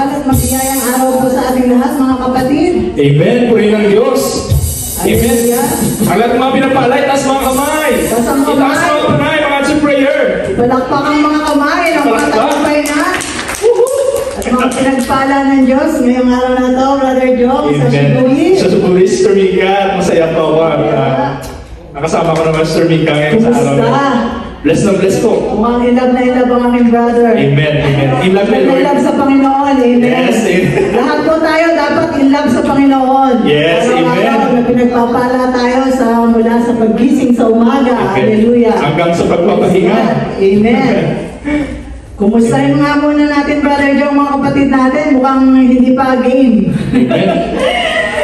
at magbiyayang araw po sa ating lahat, mga kapatid. Amen. Purihin ng Diyos. Amen. Ang lahat ng mga pinapalay, taas mga kamay. Taas ang kamay. Itaas mga kamay, mga ating prayer. Palakpak ang mga kamay ng mga tagumpay na. At mga pinagpala ng Diyos ngayong araw na to, Brother Joe, sa Sibuli. Sa Sibuli, Sister Mika, masaya po ako. Nakasama ko naman Sister Mika ngayon sa araw na. Bless na bless po. Mukhang in-love na in-love ang aming brother. Amen, amen. In-love na Lord. In-love sa Panginoon, amen. Yes, amen. Lahat po tayo dapat in-love sa Panginoon. Yes, amen. Araw-araw na pinagpapala tayo mula sa paggising sa umaga. Hallelujah. Hanggang sa pagpapahinga. Amen. Kumustahin nga muna natin, Brother Joe, mga kapatid natin. Mukhang hindi pa game. Amen.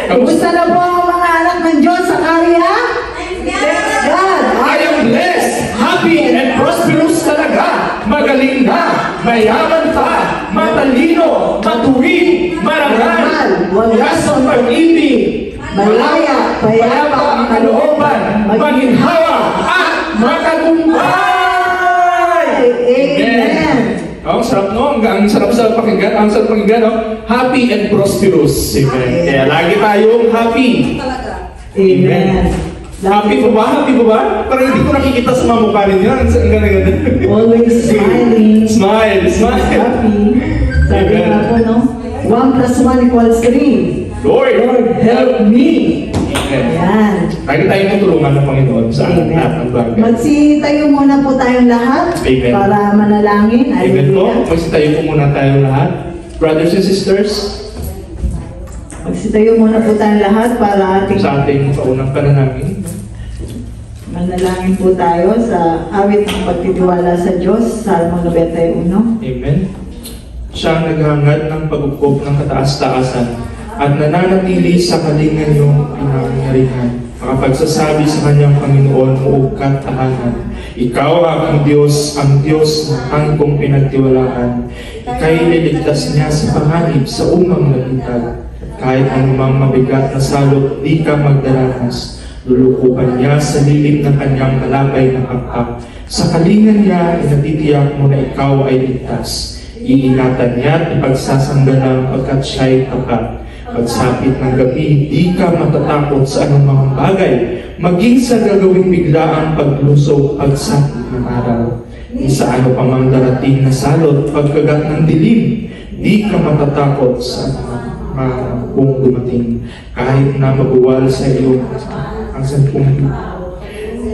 Kumusta na po ang mga anak ng Diyos sa karya? Thank God. I am blessed, happy, and prosperous talaga. Magaling na, mayaman pa, matalino, matuwid, marangal, wagas ang pag-ibig, malaya, payapa ang kalooban, maginhawa, at matagumpay. Amen. Ang sarap no, ang sarap sa pakinggan, no? Happy and prosperous. Amen. Kaya lagi tayong happy. Amen. Happy po ba? Happy po ba? Parang hindi ko nakikita sa mga mukha ninyo. Ang ganda-ganda. Always smiling. Smile, smile. Happy. Sabi nga po, no? 1 + 1 = 3. Lord, help me. Amen. Ayan. Lagi tayong tutulungan ng Panginoon sa lahat ng bagay. Magsitayo muna po tayong lahat. Amen. Para manalangin. Amen po. Hallelujah. Magsitayo po muna tayong lahat. Brothers and sisters, Magsitayo muna po tayong lahat para ating sa ating paunang panalangin. manalangin po tayo sa awit ng pagtitiwala sa Diyos, Salmo 91. Amen. Siya ang naghangad ng pag-ukop ng kataas-taasan at nananatili sa kalingan yung pinangyarihan. Makapagsasabi sa kanyang Panginoon, muugkat tahanan. Ikaw ang Diyos na tangkong pinagtiwalaan. Ika'y liligtas niya sa panganib sa umang nagintag. Kahit anumang mabigat na salot, di ka magdaranas. Lulukupan niya sa lilim ng kanyang malabay na hakak. Sa kalingan niya, inatitiyak mo na ikaw ay ligtas. Iingatan niya at ipagsasanggalang pagkat siya'y tapat. Pagsapit ng gabi, di ka matatakot sa anumang bagay. Maging sa gagawing biglaang paglusog, pagsapit ng araw. Di sa ano pa mang darating na salot, pagkagat ng dilim, di ka matatakot sa kung dumating. Kahit na mabuwal sa iyo ang 10,000.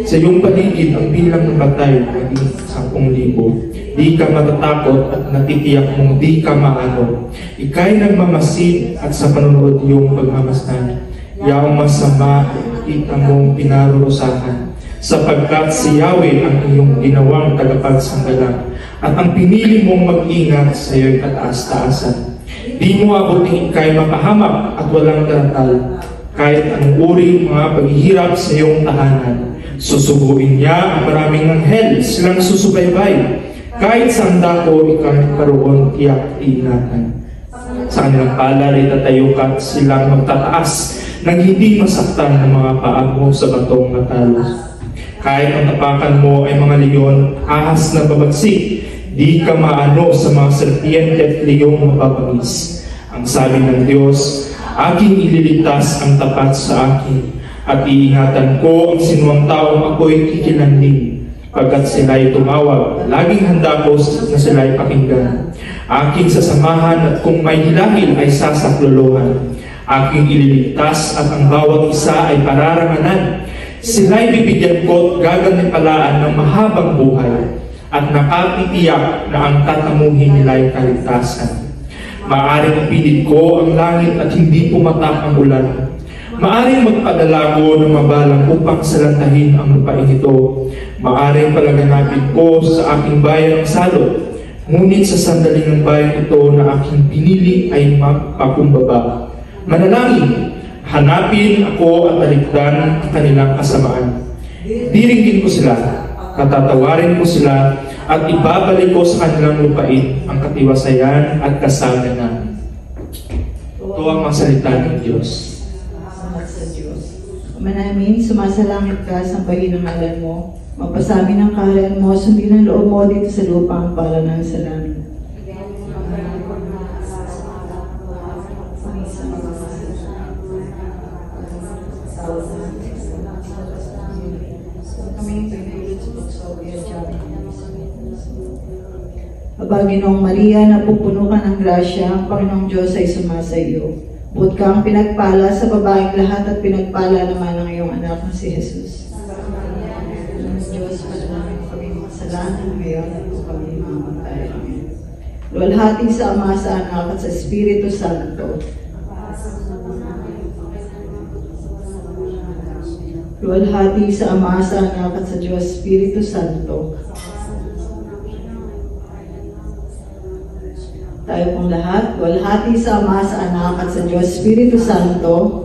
Sa iyong paligid ang bilang ng patay maging 10,000. Di ka matatakot at natitiyak mong di ka maano. Ika'y nagmamasid at sa panunood iyong pagmamasdan. Yaong masama kita mong pinarurusahan. Sapagkat si Yahweh ang iyong ginawang tagapagsanggalang at ang pinili mong mag-ingat sa iyo'y kataas-taasan. Di mo abuting ika'y mapahamak at walang daratal. Kahit anong uri mga paghihirap sa iyong tahanan, susubuin niya ang maraming anghel, silang susubaybay. Kahit saan dako, ika'y karoon tiyak iingatan. Sa kanilang palad ay tatayo ka at silang magtataas nang hindi masaktan ng mga paa mo sa batong matalos. Kahit ang tapakan mo ay mga leon, ahas na babagsik, di ka maano sa mga serpiente at leyong mapapangis. Ang sabi ng Diyos, aking ililigtas ang tapat sa akin, at iingatan ko ang sinuwang taong ako'y kikilanling. Pagkat sila'y tumawag, laging handa ko na sila'y pakinggan. Aking sasamahan at kung may hilahil ay sasaklolohan. Aking ililigtas at ang bawat isa ay pararanganan. Sila'y bibigyan ko at gaganipalaan ng mahabang buhay. At nakatitiyak na ang tatamuhin nila'y kaligtasan. Maaring pilit ko ang langit at hindi pumatak ang ulan. Maaring magpadalago ng mabalang upang salantahin ang lupain ito. Maaring palaganapin ko sa aking bayan ang salot. Ngunit sa sandaling ng bayan ito na aking pinili ay magpakumbaba. Manalangin, hanapin ako at talikdan ang kanilang kasamaan. Diringgin ko sila, katatawarin ko sila, at ibabalik ko sa kanilang lupain ang katiwasayan at kasaganan. Ito ang mga salita ng Diyos. Manamin, sumasalangit ka sa pahinangalan mo. Magpasabi ng kaharian mo, sundin ang loob mo dito sa lupa ang pala ng salamin. Aba, Ginoong Maria, napupuno ka ng grasya, ang Panginoong Diyos ay sumasa iyo. Bukod kang pinagpala sa babaeng lahat at pinagpala naman ang iyong anak na si Jesus. Ang Diyos, padalang kami makasalanan ngayon at kung kami mamamatay. Amen. Luwalhati sa Ama, sa Anak at sa Espiritu Santo. Luwalhati sa Ama, sa Anak at sa Diyos Espiritu Santo. Tayo pong lahat, luwalhati sa Ama, sa Anak at sa Diyos Espiritu Santo.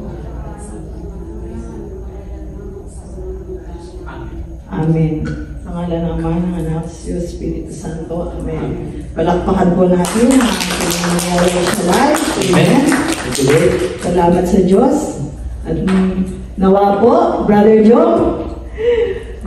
Amen. Sa ngalan ng Ama, ng Anak at sa Diyos Espiritu Santo. Amen. Palakpakan po natin ang ating nangyayari sa life. Amen. Salamat sa Diyos. At nawa po, Brother Joe,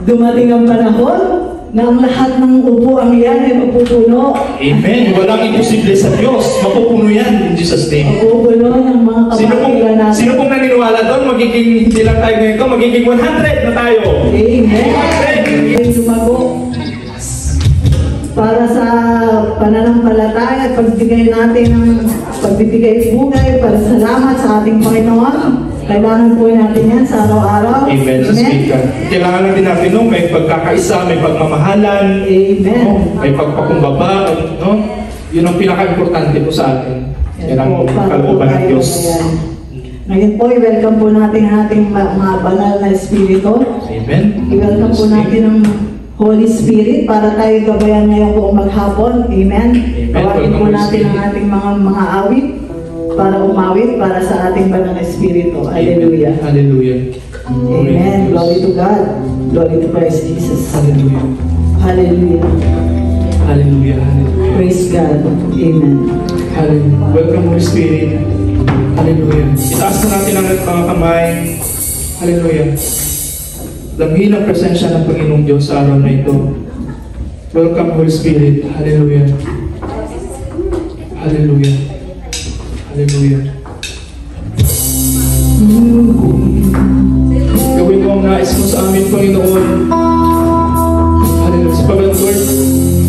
dumating ang panahon na ang lahat ng upuan yan ay mapupuno. Amen. Walang imposible sa Diyos. Mapupuno yan in Jesus' name. Mapupuno ng mga kapatiran natin. Sino pong naniniwala doon? Magiging, hindi lang tayo ngayon, magiging 100 na tayo. Amen. Sumago. Para sa pananampalataya at pagbigay natin ng pagbibigay bugay para salamat sa ating Panginoon. Kailangan po natin yan sa araw-araw. Amen. Kailangan lang din natin, no? May pagkakaisa, may pagmamahalan. Amen. No? May pagpakumbaba. No? Yun ang pinaka-importante po sa atin. Yan ang kalooban ng Diyos. Ngayon po, i-welcome po natin ang ating mga banal na Espiritu. Amen. I-welcome po natin ang Holy Spirit para tayo gabayan ngayon po maghapon. Amen. Tawagin po natin ang ating mga awit para umawit para sa ating banal na Espiritu. Hallelujah. Hallelujah. Amen. Glory to God. Glory to Christ Jesus. Hallelujah. Hallelujah. Hallelujah. Hallelujah. Praise God. Amen. Hallelujah. Welcome, Holy Spirit. Hallelujah. Itaas na natin ang mga kamay. Hallelujah. Damhin ang presensya ng Panginoong Diyos sa araw na ito. Welcome, Holy Spirit. Hallelujah. Hallelujah. Hallelujah. Gawin mo ang nais mo sa amin, Panginoon. Hallelujah. Sapagat, Lord,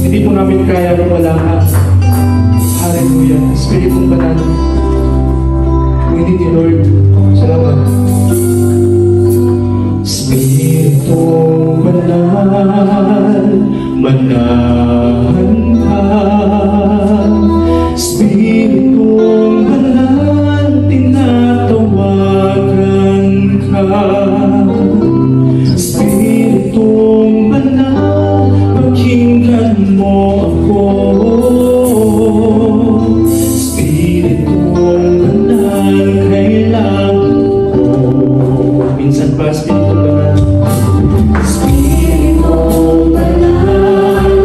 hindi po namin kaya kung wala ka. Hallelujah. Spiritong Banal. We need you, Lord. Salamat. Spiritong Banal, manahan ka. Spiritong Banal, tinatawagan ka. Spiritong Banal, pakinggan mo ako. Spiritong Banal, kailangan ko. Minsan pa, Spiritong Banal. Spiritong Banal,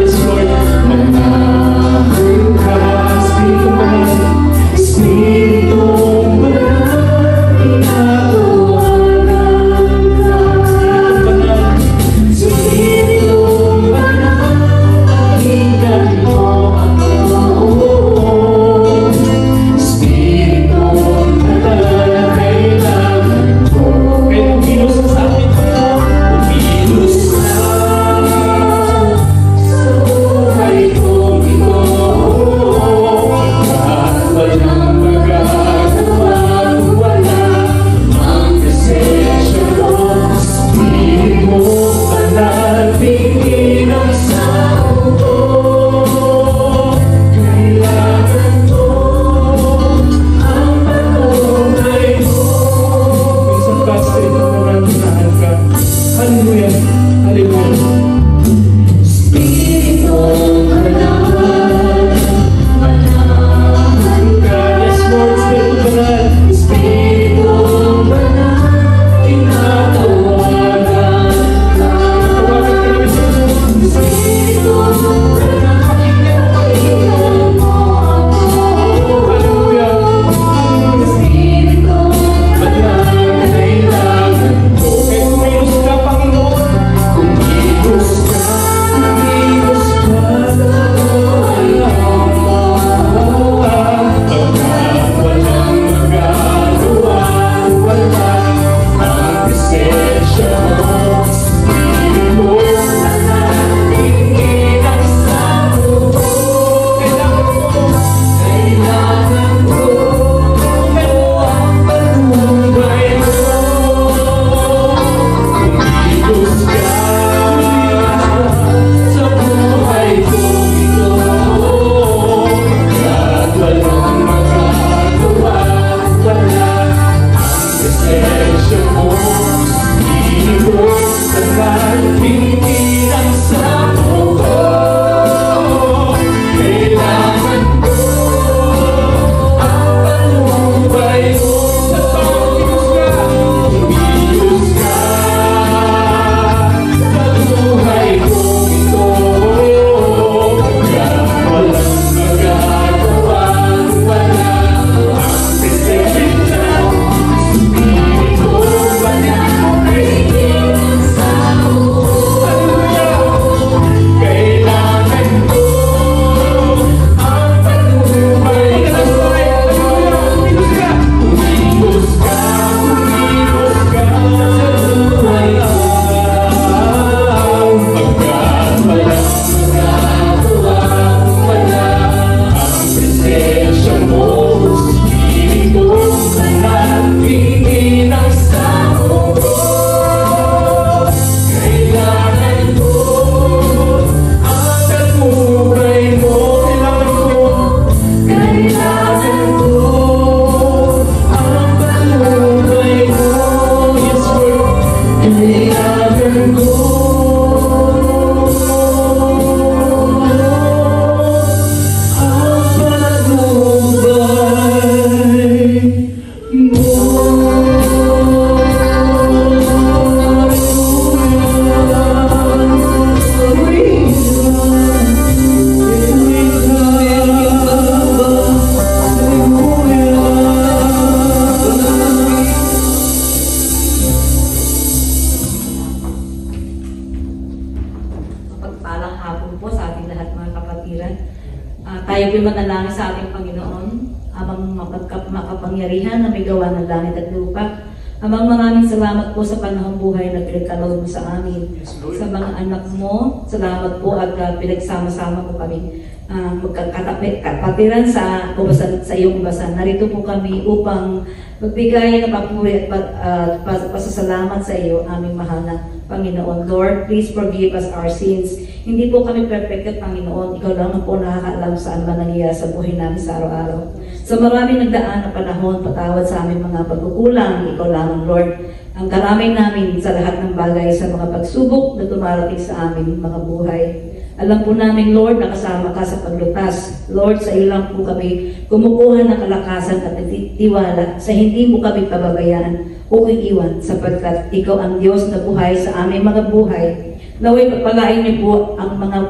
amang makapangyarihan na may gawa ng langit at lupa. Amang maraming salamat po sa panahong buhay na pinagkaloob mo sa amin. Sa mga anak mo, salamat po at pinagsama-sama mo kami. Magkakapatiran sa iyong basan. Narito po kami upang magbigay ng papuri at pasasalamat sa iyo, aming mahal na Panginoon. Lord, please forgive us our sins. Hindi po kami perfect, Panginoon. Ikaw lang po nakakaalam saan ba nangyayari sa buhay namin sa araw-araw. Sa maraming nagdaan na panahon, patawad sa aming mga pagkukulang. Ikaw lang, Lord. Ang karamay namin sa lahat ng bagay sa mga pagsubok na dumarating sa aming mga buhay. Alam po namin, Lord, nakasama ka sa paglutas. Lord, sa iyo lang po kami kumukuha ng kalakasan at tiwala sa hindi mo kami pababayaan o iiwan sapagkat ikaw ang Diyos na buhay sa aming mga buhay. Naway pagpalain niyo po ang mga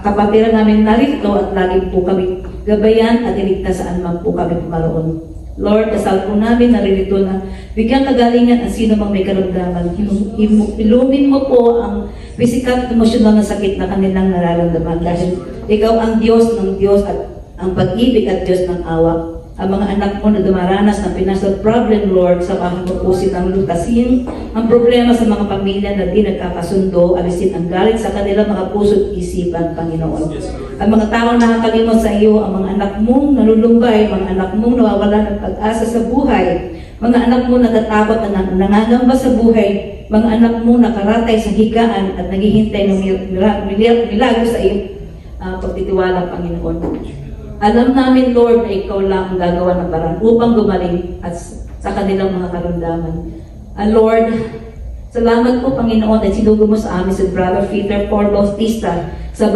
kapatiran namin narito at lagi po kami gabayan at iligtas saan man po kami pumaroon. Lord, dasal po namin naririto na bigyan kagalingan ang sino mang may karamdaman. Ilumin mo po ang physical at emosyonal na sakit na kanilang nararamdaman dahil ikaw ang Diyos ng Diyos at ang pag-ibig at Diyos ng awa. Ang mga anak mo na dumaranas ng financial problem, Lord, sa panghapusin ng lutasin, ang problema sa mga pamilya na di nagkakasundo, alisin ang galit sa kanilang mga puso at isipan, Panginoon. Ang mga taong nakakalimot sa iyo, ang mga anak mong nalulumbay, mga anak mong nawawala ng pag-asa sa buhay, mga anak mong natatakot at nangangamba sa buhay, mga anak mong nakaratay sa higaan at naghihintay ng milagro sa iyo, pagtitiwala, Panginoon. Alam namin, Lord, na ikaw lang ang gagawa ng paraan upang gumaling at sa kanilang mga karamdaman. Lord, salamat po, Panginoon, at sinugo mo sa amin si Brother Peter Paul Bautista sa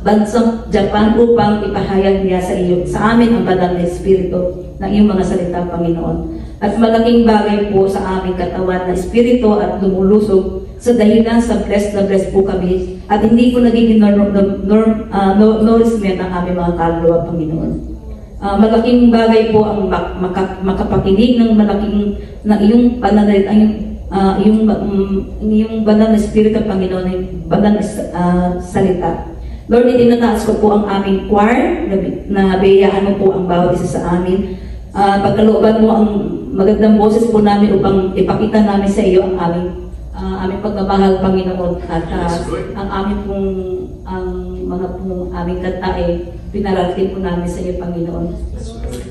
bansang Japan upang ipahayag niya sa amin ang banal na espiritu ng iyong mga salita, Panginoon. At malaking bagay po sa aming katawan na espiritu at lumulusog sa dahilan sa blessed na blessed po kami at hindi po nagiging nourishment ang aming mga kaluluwa, Panginoon. Malaking bagay po ang makapakinig ng malaking na iyong pananalit, yung banal na espiritu, Panginoon, yung banal na salita. Lord, itinataas ko po ang aming choir na biyayaan mo po ang bawat isa sa amin. Pagkalooban mo ang magandang boses po namin upang ipakita namin sa iyo ang aming pagmamahal, Panginoon, at ang aming kanta ay pinarating po namin sa iyo, Panginoon.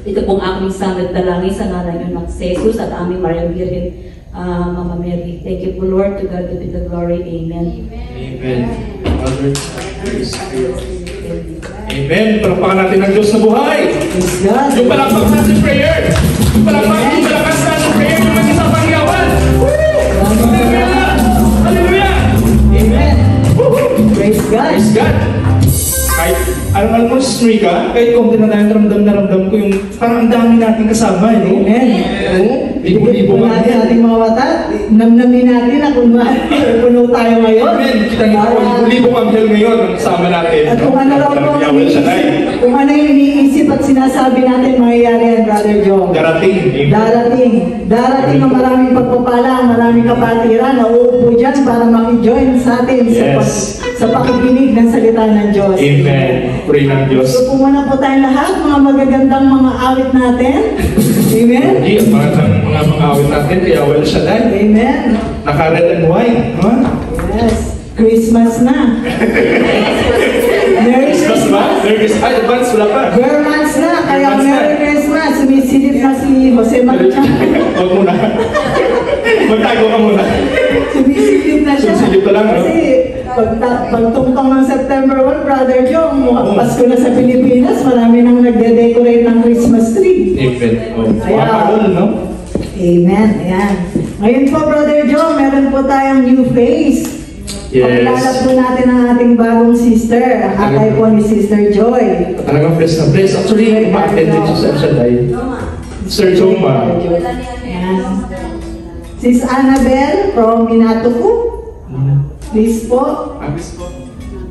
Ito pong aming sanad dalangin sa ngalan niyo ng Jesus at aming Maria Virgen, Mama Mary. Thank you po, Lord. To God be the glory. Amen. Amen. Father, Holy Spirit. Amen. Palakpakan natin ang Diyos na buhay. Yung palakpak natin prayer. Yung palakpak natin prayer. Yung mag-isang pangyawan. Hallelujah! Amen! Praise God! Praise God! Kahit, alam mo, Sis Rika, kahit kung ramdam ko yung parang ang dami natin kasama, eh, no? Amen! Libo-libo nga natin ating mga watat, namnamin natin na kung puno tayo ngayon. Amen! Kita nyo po, libo-libo anghel ngayon ang kasama natin. At kung ano raw po, kung ano yung iniisip at sinasabi natin, mangyayari yan, Brother John. Darating. Darating ang maraming pagpapala, maraming kapatiran na uupo dyan para makijoin sa atin sa pakikinig ng salita ng Diyos. Amen. Pray ng Diyos. So pumuna po tayong lahat, mga magagandang mga awit natin. Amen? Hindi, ang mga awit natin, kaya well siya dahil. Amen. Naka-red and white. Huh? Yes. Christmas na. Merry Christmas ba? Merry Christmas. Ay, advance, wala pa. Vermans na, kaya Merry Christmas. Sumisilip na si Jose Maria. Huwag muna. Magtago ka muna. Sumisilip na siya. Sumisilip ka lang, no? Kasi pagtungtong ng September 1, Brother Joe, Pasko na sa Pilipinas, marami nang nagde-decorate ng Christmas tree. Amen. Oh, Ayan. makakul, no? Amen. Ayan. Ngayon po, Brother Joe, meron po tayong new face. Yes. Paglalap po natin ang ating bagong sister. Ang atay po ni Sister Joy. Talagang bless na bless. Actually, ma-attend din siya sa Shaddai. Sir Joma. Ayan. Sis Annabel from Minatuku. Please po,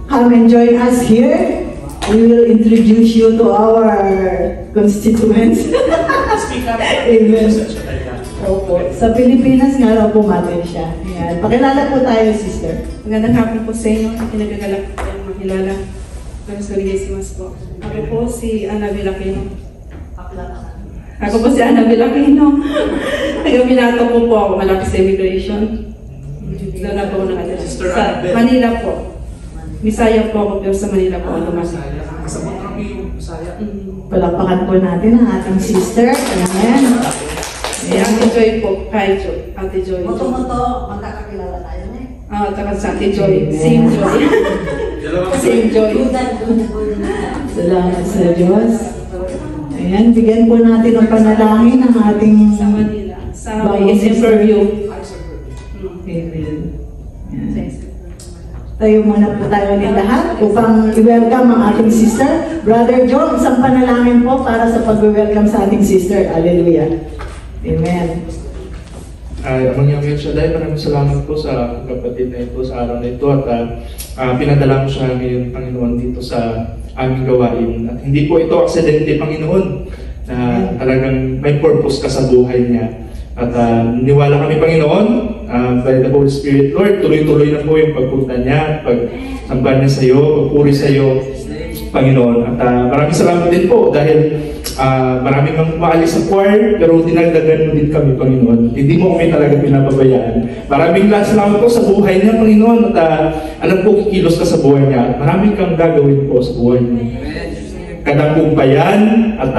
come and join us here. We will introduce you to our constituents. Amen. Opo. Sa Pilipinas nga raw pumatin siya. Ayan. Pakilala po tayo, sister. Magandang hapon po sa inyo. Pinagagalak po tayong makilala. Maraming Saludesimas po. Ako po si Annabel Aquino. Ako po si Ana Vilacino. Taga-Minato po ako, malapit sa immigration. Doon na po ako nakatira. Sa Manila po. Bisaya po ako, pero sa Manila po ako lumasig. Palakpakan po natin ang ating sister. Amen. Si Ate Joy po, kay Joy. Ate Joy. Moto-moto, magkakakilala tayo eh. Taka sa Ate Joy. Same Joy. Same Joy. Salamat sa Diyos. Ayan, bigyan po natin ng panalangin ang ating Sa Manila. Sa bagong SM sister. Purview. Amen. Ayan. Tayo muna po tayo ulit lahat upang i-welcome ang ating sister. Brother John, isang panalangin po para sa pag-welcome sa ating sister. Hallelujah. Amen. Amang Yahweh Shaddai, maraming salamat po sa kapatid na ito sa araw na ito at pinadala mo siya ngayon, Panginoon, dito sa aming gawain. At hindi po ito aksidente, Panginoon, na talagang may purpose ka sa buhay niya. At niwala kami, Panginoon, by the Holy Spirit, Lord, tuloy-tuloy na po yung pagpunta niya, pagsamba niya sa iyo, pagpuri sa iyo, Panginoon. At maraming salamat din po dahil maraming mang maalis sa choir, pero dinagdagan mo din kami, Panginoon. Hindi mo kami talaga pinababayaan. Maraming salamat po sa buhay niya, Panginoon. At alam po, kikilos ka sa buhay niya. At maraming kang gagawin po sa buhay niya. Kadapumpayan at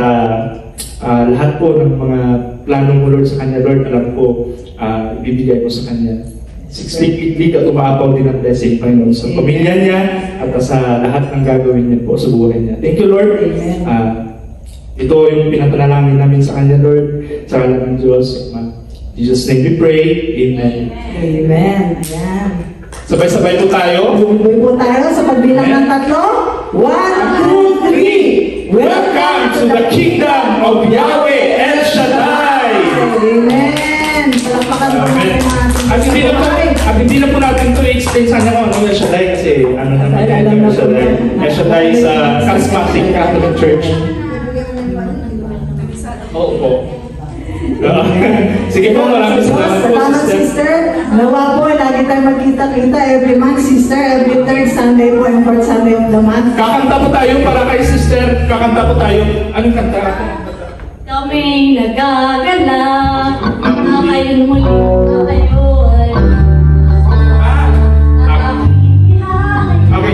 lahat po ng mga plano mo, Lord, sa kanya, Lord, alam ko, ibibigay ko sa kanya. 6 feet at umaapaw din ang blessing, Panginoon, sa pamilya niya at sa lahat ng gagawin niya po sa buhay niya. Thank you, Lord. Ito yung pinapanalangin namin sa kanya, Lord, sa alam ng Diyos. In Jesus' name we pray. Amen. Amen. Ayan. Sabay-sabay po tayo. Buhay po tayo sa pagbilang ng 3. 1, 2, 3. Welcome to the kingdom of Yahweh El Shaddai. Amen. Palakpakan po natin ang ating At hindi na po natin ito i-explain sa kanya kung ano El Shaddai kasi ano naman yung El Shaddai. El Shaddai sa Charismatic Catholic Church. Oo po. Sige po, maraming salamat po, Salamat, sister. Nawa po, lagi tayo magkita-kita every month, sister. Every third Sunday po, yung fourth Sunday of the month. Kakanta po tayo para kay sister. Kakanta po tayo. Anong kanta? Kaming nagagala na ngayon muli na kayo ay Okay.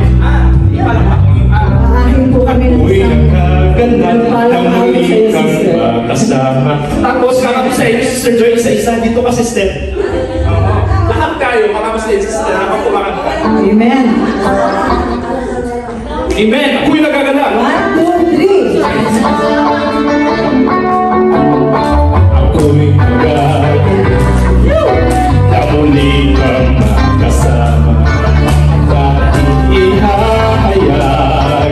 Di pa lang ako yung Maahin po kami ng uy, isang nagkaganda Palang ng muli sa'yo, kang sister. kasama. Tapos, kakanta sa inyo, Sister Joy, isa-isa dito ka, sister. Lahat kayo, makama sa inyo, sister. Ako kumakanta. Amen. Amen. Ako'y nagagala. 1, 2, 3. Ako'y nagagala. Na muli kang makasama. Dahil ihahayag.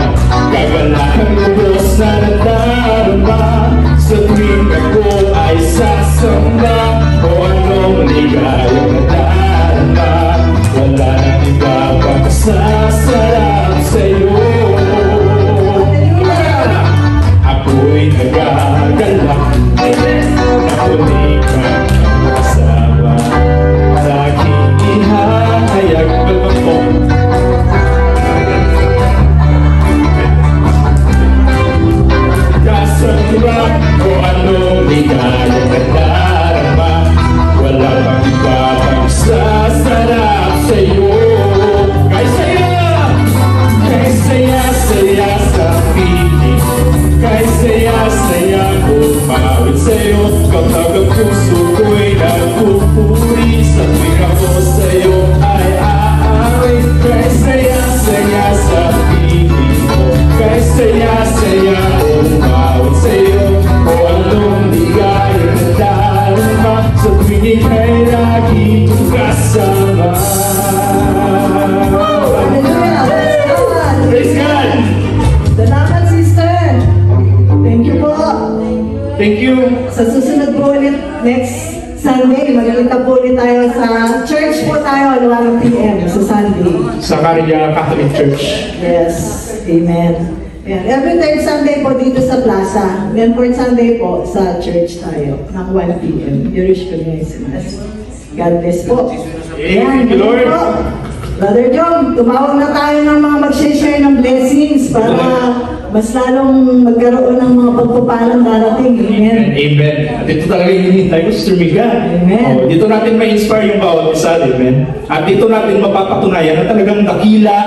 Gagalakan lubos na nadarama. Sa tuwing ako ay sasamba. O anong ligayang nadarama. Wala nang iba pang sasarap sa'yo. Ako'y nagagalak. Ako'y kang kasama. Sa aking ihahayag. Balbang po. Kasarap o anong ligayang nadarama. Wala pang iba pang sasarap sa'yo. Kay saya sa piling. Kay saya kumawit sa'yo. Kapag ang puso ko'y nagpupuri. Sa tuwing ako sa'yo ay aawit. Kay saya sa piling mo. Kay saya kumawit sa'yo. O anong ligayang nadarama. Sa tuwing ika'y lagi kong kasama. Hallelujah. Praise God! Salamat, sister. Thank you po. Thank you! Sa susunod po ulit, next Sunday, magkita po ulit tayo sa church po tayo, 1 p.m. sa Sunday. Sa Caria Catholic Church. Yes. Amen. Ayan. Every third Sunday po dito sa plaza. Then fourth Sunday po sa church tayo ng 1 p.m. Irish Christmas. God bless po. Thank you, Lord. Po. Brother John, tumawag na tayo ng mga mag-share ng blessings para mas lalong magkaroon ng mga pagpapalang darating. Amen. Amen. At ito talaga yung hinihintay ko, Sister Mika. Amen. Dito natin ma-inspire yung bawat isa. Amen. At dito natin mapapatunayan na talagang dakila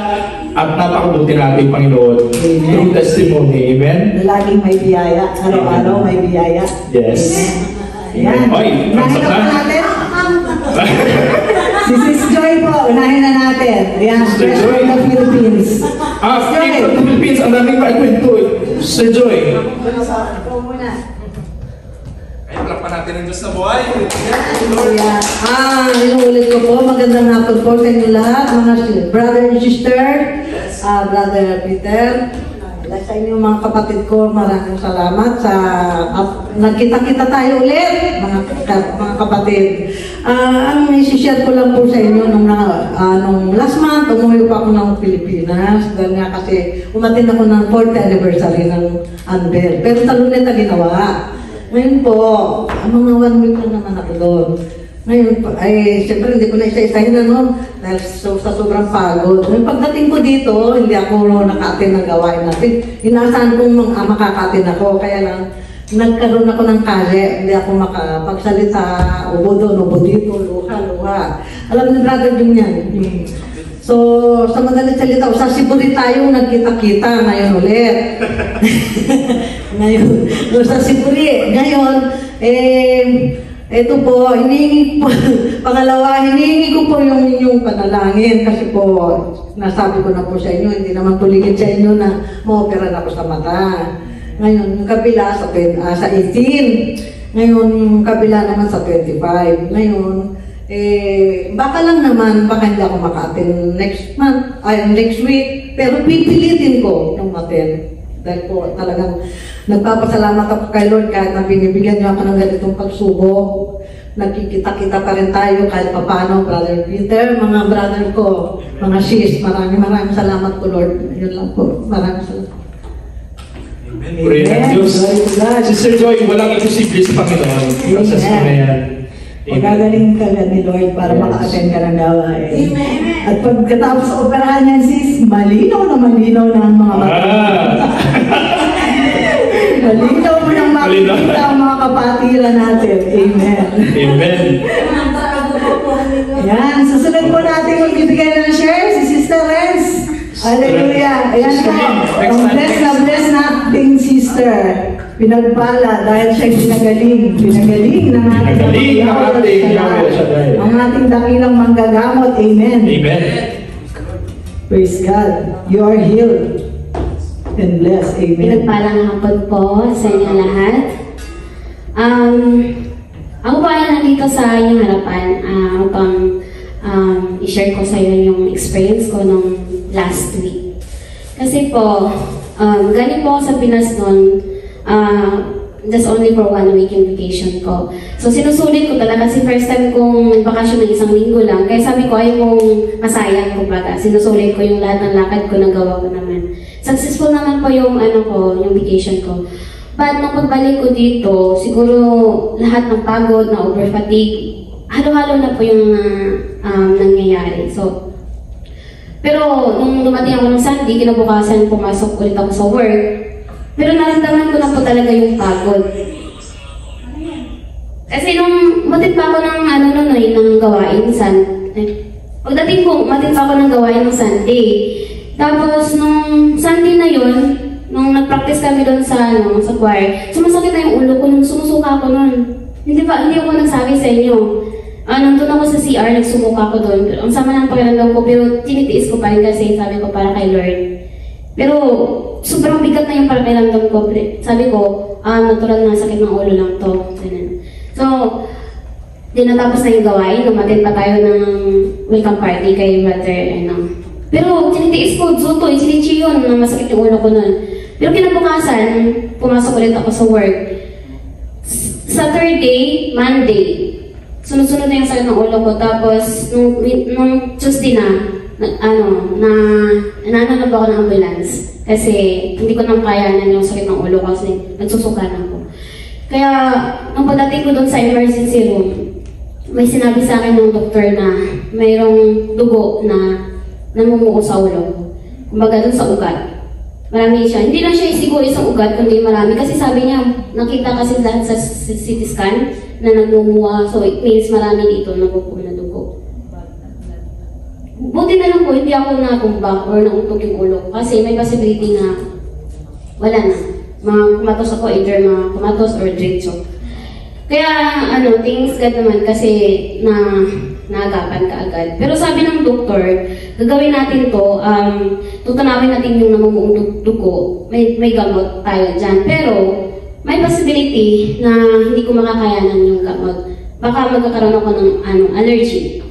at napakabuti natin, Panginoon. Amen. Through testimony. Amen. Na laging may biyaya. Araw-araw may biyaya. Yes. Ayan. Oy, Unahin tapos na po na. natin. Si Sis Joy po, unahin na natin. Ayan, Sister Fresh Joy. from the Philippines. Speak of the Philippines, ang daming maikwento. Sister Joy. Ikaw muna. Ay, palakpan natin ang Diyos na buhay. Hallelujah. Inuulit ko po, magandang hapon po sa inyo lahat, mga brother and sister, Brother Peter, sa inyo mga kapatid ko, maraming salamat sa nagkita-kita tayo ulit, mga kapatid. Ang isi-share ko lang po sa inyo nung last month, umuwi pa ako ng Pilipinas dahil nga kasi umatin ako ng 4th anniversary ng Anbel. Pero sa Lunes na ginawa. Ngayon po, mga 1 week na naman ako doon. Ngayon, ay, siyempre hindi ko na isa-isahin na dahil sa sobrang pagod. Ngayon, pagdating ko dito, hindi ako naka-attend ng gawain natin. Inaasahan kong makaka-attend ako, kaya lang, nagkaroon ako ng kaya, hindi ako makapagsalita, ubo doon, ubo dito, luha. Alam niyo, brother din yan. So, sa madaling salita, sa Siburi tayo nagkita-kita ngayon ulit. Ngayon, sa Siburi. Ngayon, ito po, hinihingi po, pangalawa, hinihingi ko po yung inyong panalangin kasi po, nasabi ko na po sa inyo, hindi naman tuligid sa inyo na ma-operan ako sa mata. Ngayon, yung kabila sa 18. Ngayon, yung kabila naman sa 25. Ngayon, baka lang naman, baka hindi ako maka-attend next week, pero pipilitin ko ng attend. Dahil po talagang nagpapasalamat ako kay Lord kahit na binibigyan niyo ako ng ganitong pagsubok. Nagkikita-kita pa rin tayo kahit papano, Brother Peter, mga brother ko, mga sis, maraming salamat po Lord. Yun lang po, maraming salamat. Pray ng Diyos. Sister Joy, walang imposible sa Panginoon. Process mo na yan. Magagaling ka na ni Lord para maka-attend ka ng gawain. At pagkatapos sa operahan niyan, sis, malinaw na ang mga mata. Malinaw mo nang makikita ang mga kapatiran natin. Amen. Amen. Yan, susunod po natin magbibigay ng share, si Sister Renz. Hallelujah. Ayan po. Ang bless nating sister. Pinagpala dahil siya pinagaling ng ating ang ating dakilang manggagamot. Amen. Amen. Praise God. You are healed and blessed. Amen. Pinagpalang hapon po sa inyo lahat. Ako po ay nandito sa inyong harapan upang i-share ko sa iyo yung experience ko nung last week. Kasi po, galing po ako sa Pinas noon, just only for 1 week yung vacation ko. So sinusulit ko talaga kasi first time kong bakasyon ng 1 linggo lang. Kaya sabi ko ay kung masayang ko baga. Sinusulit ko yung lahat ng lakad ko, nagawa ko naman. Successful naman po yung yung vacation ko. But nung pagbalik ko dito, siguro lahat ng pagod, na over fatigue, halo-halo na po yung nangyayari. So, pero nung dumating ako ng Sunday, kinabukasan pumasok ulit ako sa work. Pero naramdaman ko na po talaga yung pagod. Kasi nung matid pa ako ng ng gawain pagdating ko, matid pa ako ng gawain ng Sunday. Tapos nung Sunday na yun, nung nag-practice kami doon sa choir, sumasakit na yung ulo ko nung sumusuka ako noon. Hindi ako nagsabi sa inyo. Nandun ako sa CR, nagsumuka ako doon. Ang sama ng pakiramdam ko, pero tinitiis ko pa rin kasi sabi ko para kay Lord. Pero sobrang bigat na yung pakiramdam ko. Sabi ko, natural na sakit ng ulo lang to. So, di natapos na yung gawain, umatid pa tayo ng welcome party kay Brother Pero tinitiis ko, Zuto, isinichi yun, na masakit yung ulo ko nun. Pero kinabukasan, pumasok ulit ako sa work. Saturday, Monday, sunod-sunod na yung sakit ng ulo ko. Tapos, nung Tuesday nananap ako ng ambulance. Kasi hindi ko nang kayanan yung sakit ng ulo ko kasi nagsusukan ako. Kaya, nung pagdating ko doon sa emergency room, may sinabi sa akin ng doktor na mayroong dugo na namumuo sa ulo. Kumbaga doon sa ugat. Marami siya. Hindi lang siya siguro isang ugat, kundi marami. Kasi sabi niya, nakita kasi lahat sa CT scan na nagmumuha. So it means marami dito nabubuo na dugo. Buti na lang po, hindi ako natumba or nauntog yung ulo. Kasi may possibility na wala na. Mga kumatos ako, either mga kumatos or diretso. Kaya thanks God naman kasi naagapan ka agad. Pero sabi ng doktor, gagawin natin to, tutunawin natin yung namumuong dugo, may gamot tayo dyan. Pero may possibility na hindi ko makakayanan yung gamot. Baka magkakaroon ako ng allergy.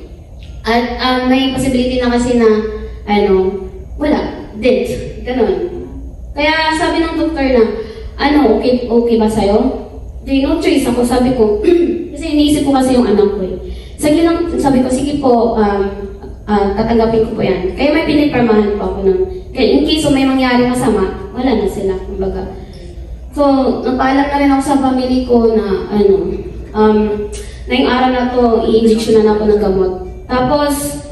At may possibility na kasi na wala, dead, ganun. Kaya sabi ng doktor na, okay ba sa'yo? Di, no choice ako, sabi ko, kasi iniisip ko kasi yung anak ko eh. Sabi ko, sige po, tatanggapin ko po yan. Kaya may pinipirmahan po ako nun. Kaya in case may mangyari masama, wala na sila, kumbaga. So, nagpaalam na rin ako sa family ko na, ngayong araw na to, i-injection na ako ng gamot. Tapos,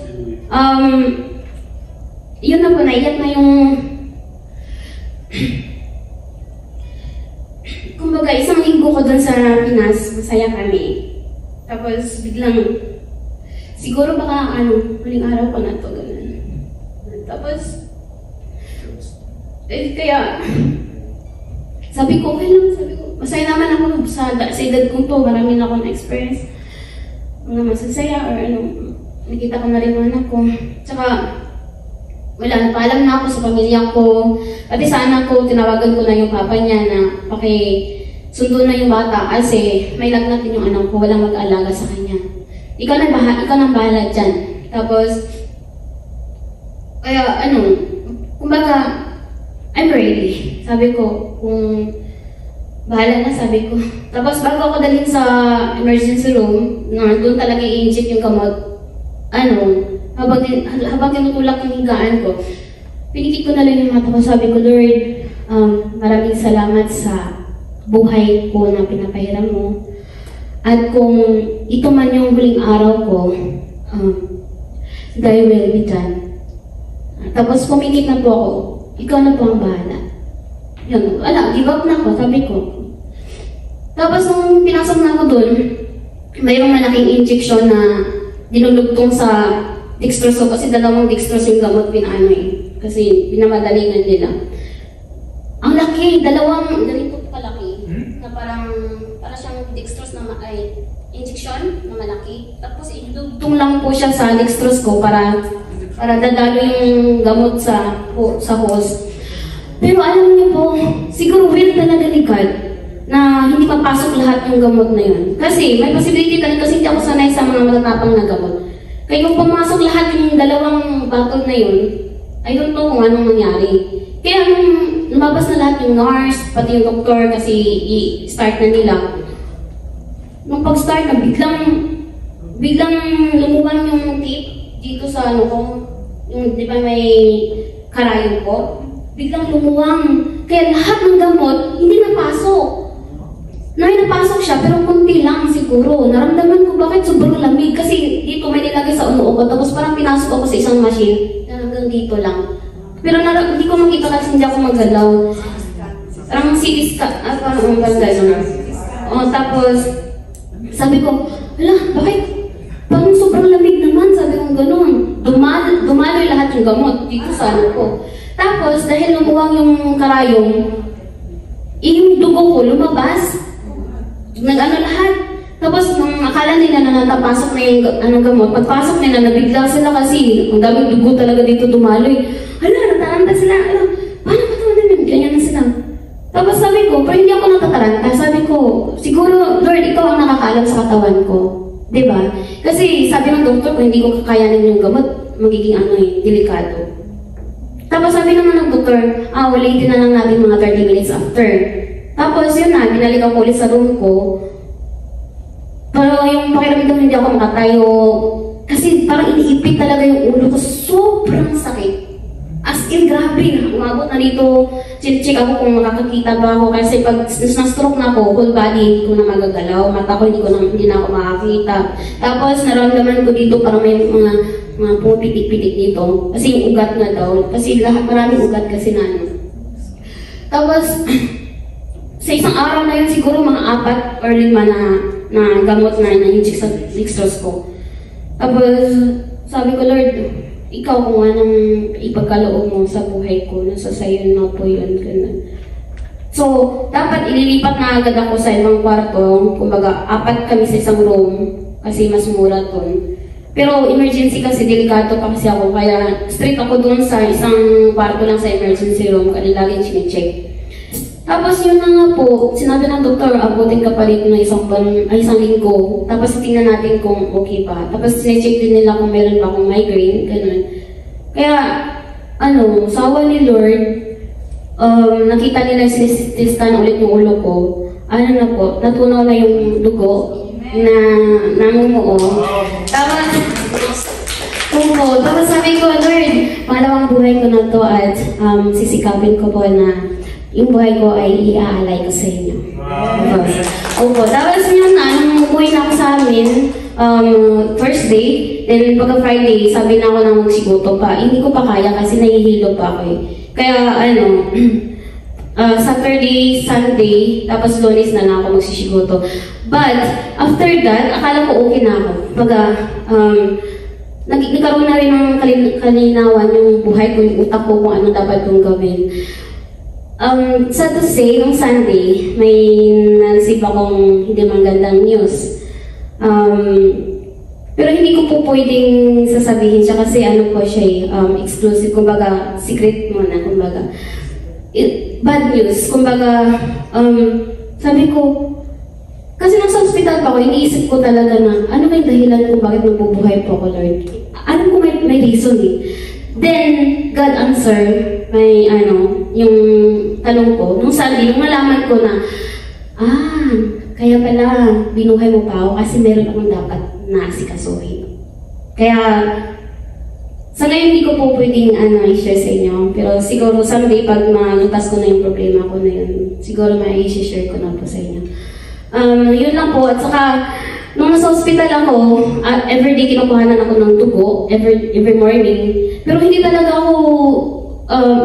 yun na po, naiyak na yung kumbaga, isang linggo ko dun sa Pinas, masaya kami. Tapos, biglang, siguro baka, huling araw ko na to, ganun. Tapos, kaya, sabi ko, masaya naman ako sa edad kong to, marami na akong experience. Mga masasaya, or nakita ko na rin mga anak ko. Tsaka, wala, napaalam na ako sa pamilya ko. Pati sa anak ko, tinawagan ko na yung papa niya na sundo na yung bata kasi may lagnat din yung anak ko, walang mag-aalaga sa kanya. Ikaw nang bahala dyan. Tapos, kaya kumbaga, I'm ready. Sabi ko, kung bahala na, sabi ko. Tapos bago ako dalhin sa emergency room, na doon talaga i-inject yung gamot, habang tinutulak yung higaan ko, pinikit ko na lang yung mata ko, sabi ko, Lord, maraming salamat sa buhay ko na pinapahiram mo. At kung ito man yung huling araw ko, thy will be done. Tapos pumikit na po ako, ikaw na po ang bahala. Yun, give up na ako, sabi ko. Tapos nung pinasok na ako dun, mayroong malaking injection na dinulugtong sa dextrose ko kasi dalawang dextrose yung gamot kasi pinamadalingan nila. Ang laki, ganito kalaki, na para siyang dextrose na injection na malaki. Tapos idudugtong lang po siya sa dextrose ko para dadalo yung gamot sa hose. Pero alam niyo po, siguro will talaga ni God na hindi papasok lahat yung gamot na yun. Kasi may possibility talaga kasi hindi ako sanay sa mga matatapang na gamot. Kaya kung pumasok lahat yung dalawang bottle na yun, I don't know kung anong nangyari. Kaya nung lumabas na lahat yung nurse, pati yung doktor kasi i-start na nila. Nung pag-start na, biglang lumuwan yung tape dito sa yung di ba may karayong ko? Biglang lumuwang. Kaya lahat ng gamot, hindi napasok. Napasok siya, pero kunti lang siguro. Naramdaman ko bakit sobrang lamig kasi dito may nilagay sa ulo ko. Tapos parang pinasok ako sa isang machine na hanggang dito lang. Pero hindi ko makita kasi hindi ako maggalaw. Parang CT scan, parang gano'n. Tapos, sabi ko, bakit? Parang sobrang lamig naman, sabi ko gano'n. Dumaloy lahat yung gamot dito sa ano ko. Tapos, dahil lumuwang yung karayong, yung dugo ko lumabas. Lahat. Tapos, nung akala nila na natapasok na yung gamot, pagpasok nila, nabigla sila kasi ang daming dugo talaga dito dumaloy. Nataranta sila. Paano ba ito naman? Ganyan na sila. Tapos sabi ko, pero hindi ako natataranta. Sabi ko, siguro, Lord, ikaw ang nakakalam sa katawan ko. Diba? Kasi sabi ng doktor, kung hindi ko kakayanin yung gamot, magiging delikado. Tapos sabi naman ng doktor, walitin na lang natin mga 30 minutes after. Tapos yun na, binalik ako ulit sa room ko. Pero yung pakiramdam hindi ako makatayo. Kasi parang iniipit talaga yung ulo ko. Sobrang sakit. As in, grabe na. Umabot na dito. Check ako kung makakakita ba ako. Kasi pag na-stroke na ako, whole body, hindi ko na magagalaw. Mata ko, hindi na ako makakita. Tapos naramdaman ko dito parang may mga pumipitik-pitik dito. Kasi yung ugat na daw. Kasi maraming ugat kasi na Tapos, sa isang araw na yun, siguro mga 4 or 5 na gamot na na-inject sa dextrose ko. Tapos, sabi ko, Lord, ikaw kung anong ipagkaloob mo sa buhay ko, nasa sayo na po yun. Ganun. So, dapat ililipat na agad ako sa ibang kwarto. Kumbaga, 4 kami sa isang room kasi mas mura doon. Pero emergency kasi, delikado pa kasi ako. Kaya straight ako doon sa isang kwarto lang sa emergency room. Kanila laging chine-check. Tapos yun na nga po, sinabi ng doktor, abutin ka pa rin ng isang linggo. Tapos tingnan natin kung okay pa. Tapos chine-check din nila kung meron ba akong migraine. Ganun. Kaya, sawa ni Lord, nakita nila sinististan ulit yung ulo ko. Natunaw na yung dugo na namumuo. Tapos sabi ko, Lord, pangalawang buhay ko na to at sisikapin ko po na yung buhay ko ay iaalay ko sa inyo. Tapos yun nung umuwi na ako sa amin, Thursday, then pagka Friday, sabi na ako na magsiguto pa. Hindi ko pa kaya kasi nahihilo pa ako eh. Kaya Saturday, Sunday, tapos Lunes na lang ako magsisiguto. But after that, akala ko okay na ako. Nagkaroon na rin ng kalinawan yung buhay ko, yung utak ko kung ano dapat kong gawin. Sad to say, nung Sunday, may na-receive akong hindi magandang news. Pero hindi ko po pwedeng sasabihin siya kasi po siya exclusive, kumbaga secret muna, kumbaga. Bad news, kumbaga, sabi ko, kasi nasa hospital pa ako, iniisip ko talaga na, ano ba yung dahilan kung bakit mabubuhay po ako, Lord? Alam ko may reason eh. Then, God answer, yung tanong ko, nung Sunday, nung malaman ko na, kaya pala, binuhay mo pa ako kasi meron akong dapat na asikasuhin. Kaya, sa ngayon hindi ko po pwedeng i-share sa inyo, pero siguro someday pag malutas ko na yung problema ko na yun, siguro i-share ko na po sa inyo. Yun lang po, at saka, nung nasa hospital ako, everyday kinukuhanan ako ng dugo, every morning, pero hindi talaga ako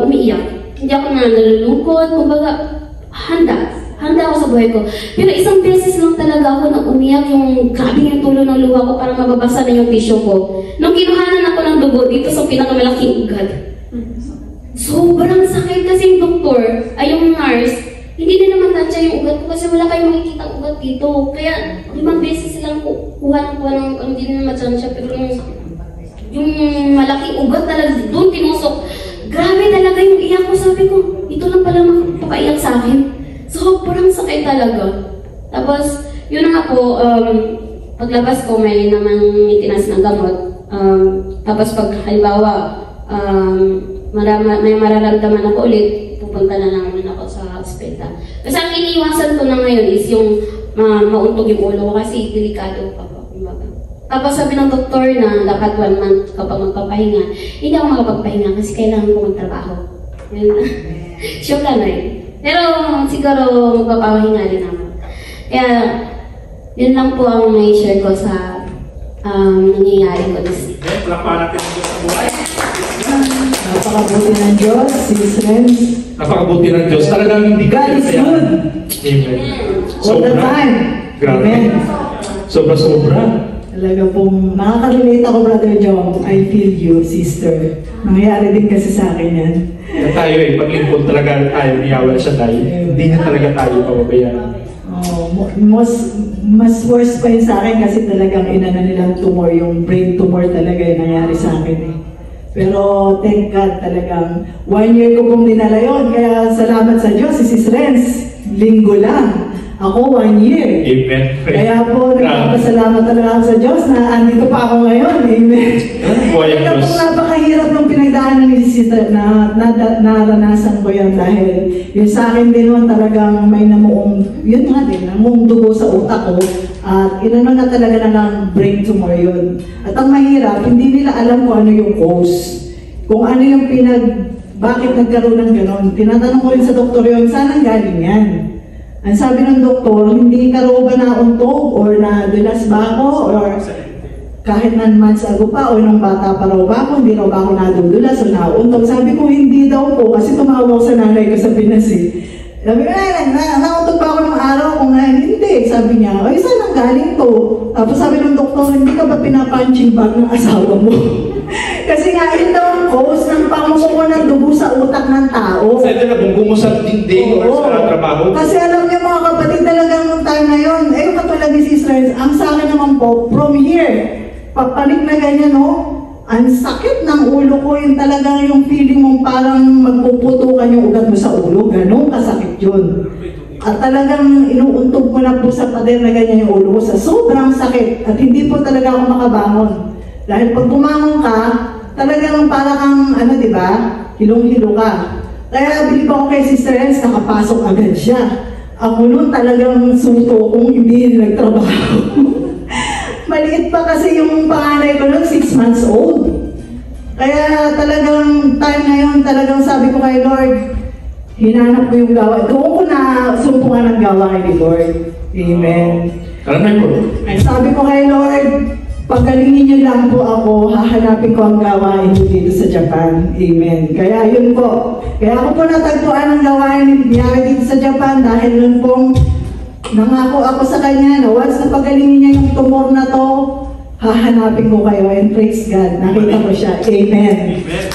umiiyak. Hindi ako nalulungkot, kumbaga, handa ako sa buhay ko. Pero isang beses lang talaga ako na umiyak, yung grabe yung tulo ng luha ko para mababasa na yung tissue ko. Nung kinuhanan ako ng dugo dito sa pinakamalaking ugat, sobrang sakit kasi yung doktor, yung nurse, hindi na naman tansya yung ugat ko kasi wala kayong makikita ugat dito. Kaya 5 beses silang kuha ng hindi na naman tansya, pero yung malaking ugat talaga doon tinusok. Grabe talaga yung iyak ko. Sabi ko, ito lang pala makapaiyak sa akin. Sobrang sakit talaga. Tapos, yun na nga po, paglabas ko may namang itinas ng gamot. Tapos pag halimbawa, may mararamdaman ako ulit, pupunta na naman ako sa hospital. Kasi ang iniiwasan ko na ngayon is yung mauntog yung ulo ko kasi delikado pa po. Tapos sabi ng doktor na dapat 1 month kapag magpapahinga. Hindi ako makapagpahinga kasi kailangan ko magtrabaho. Sure ka na eh. Pero siguro magpapahinga rin ako. Kaya yun lang po ang may share ko sa nangyayari ko this week. Napakabuti ng Diyos, sis Renz. Napakabuti ng Diyos. Talagang hindi God is good. Amen. All the time. Amen. Sobra. Talaga pong nakaka-relate ako, Brother John. I feel you, sister. Nangyayari din kasi sa akin yan. Tayo paglingkod talaga tayo, niyawa siya tayo. Hindi niya talaga tayo pababayaan. Mas worse pa yun sa akin kasi talagang inana nilang tumor, yung brain tumor talaga yung nangyari sa akin eh. Pero thank God talagang 1 year ko pong dinala yun. Kaya salamat sa Diyos, si Sis Renz, linggo lang. Ako 1 year. Amen. Kaya po, nagpapasalamat talaga ako sa Diyos na andito pa ako ngayon. Amen. Kaya po napakahirap ng pinagdaanan ni Sister na naranasan ko yan dahil yung sa akin din naman talagang may namuong, yun nga din, namuong dugo sa utak ko at inano na talaga na ng brain tumor yun. At ang mahirap, hindi nila alam kung ano yung cause. Kung ano yung bakit nagkaroon ng ganon. Tinatanong ko rin sa doktor yun, saan ang galing yan? Ang sabi ng doktor, hindi ka raw ba nauntog or nadulas ba ako or kahit 9 months ago pa o nung bata pa raw ba ako, hindi raw ba ako nadudulas o nauuntog. Sabi ko, hindi daw po kasi tumawag ako sa nanay ko sa Pinas eh. Sabi ko, nauuntog ba ako ng araw? Kung hindi, sabi niya, ay saan ang galing to? Tapos sabi ng doktor, hindi ka ba pinapunching bag ng asawa mo? Kasi nga, yun daw ang cause ng pangukuha ng dugo sa utak ng tao. Sa ito na bunggo mo sa dingding o sa trabaho. Kasi alam niyo mga kapatid, talagang nung time na yun, yung katulad ni Sis Renz, ang sa akin naman po, from here, papalit na ganyan, no? Ang sakit ng ulo ko, yung talagang yung feeling mong parang magpuputukan yung ugat mo sa ulo, ganun kasakit yun. At talagang inuuntog mo na po sa pader na ganyan yung ulo ko sa sobrang sakit. At hindi po talaga ako makabangon. Dahil pag bumangon ka, talagang parang ano, di ba? Hilong-hilo ka. Kaya bilib ako kay Sister Renz, nakapasok agad siya. Ako nun talagang suto kung hindi nagtrabaho. Maliit pa kasi yung panganay ko nun, 6 months old. Kaya talagang time na yun, talagang sabi ko kay Lord, hinanap ko yung gawain. Doon ko na sumpungan ng gawain ni Lord. Amen. Karanay po. Sabi ko kay Lord, paggalingin niyo lang po ako, hahanapin ko ang gawain dito sa Japan. Amen. Kaya yun po. Kaya ako po natagpuan ang gawain niya dito sa Japan dahil nun pong nangako ako sa kanya na once na pagalingin niya yung tumor na to, hahanapin ko kayo and praise God. Nakita ko siya. Amen.